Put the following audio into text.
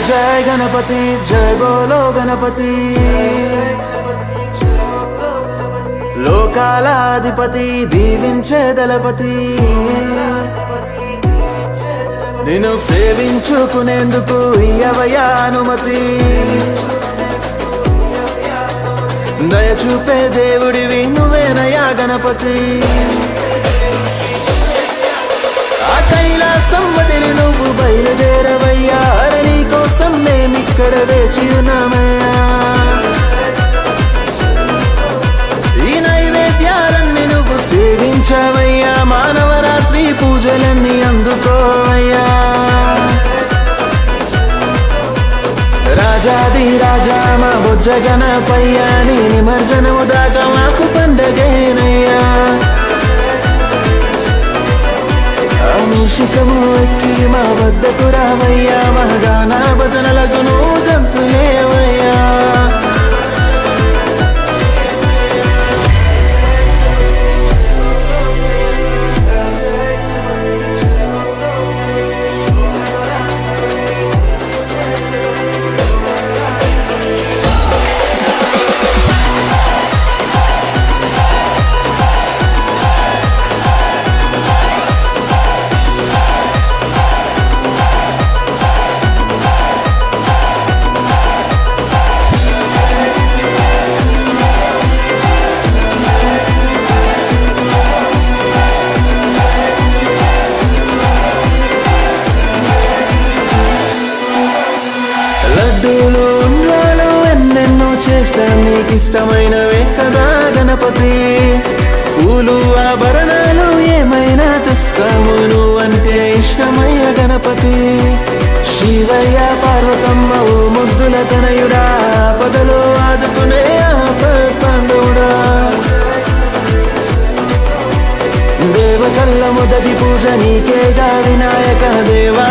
जय गणपति जय बोलो गणपति లోకాలాధిపతి దీవించే దళపతి నిన్ను సేవించుకునేందుకు ఇయ్యవయ్యా అనుమతి దయచూపే దేవుడివి నువ్వేనయ్యా గణపతి ఆ కైలాసం వదిలి నువ్వు బయలుదేరవయ్యా నీ కోసం మేమిక్కడ వేచి ఉన్నామయ్యా సేవించవయ్యా మానవరాత్రి పూజలన్నీ అందుకోవయ్యా రాజాది రాజా మా బొజ్జ గణపయ్యా నీ నిమజ్జనము దాకా మాకు పండగేనయ్యా మూషికము ఎక్కి మా వద్దకు రావయ్యా మా గానా భజనలకు నువ్వు గంతులేవయ్యా ఎన్నెన్నో చేశా నీకిష్టమైనవే కదా గణపతి పూలు ఆభరణాలు ఏమైనా తెస్తాము నువ్వంటే ఇష్టమయ్య గణపతి శివయ్య పార్వతమ్మ ఓ ముద్దుల తనయుడా పదలో ఆదుకునే ఆపత్పాండవుడా దేవతల్ల మొదటి పూజ నీకేగా వినాయక దేవా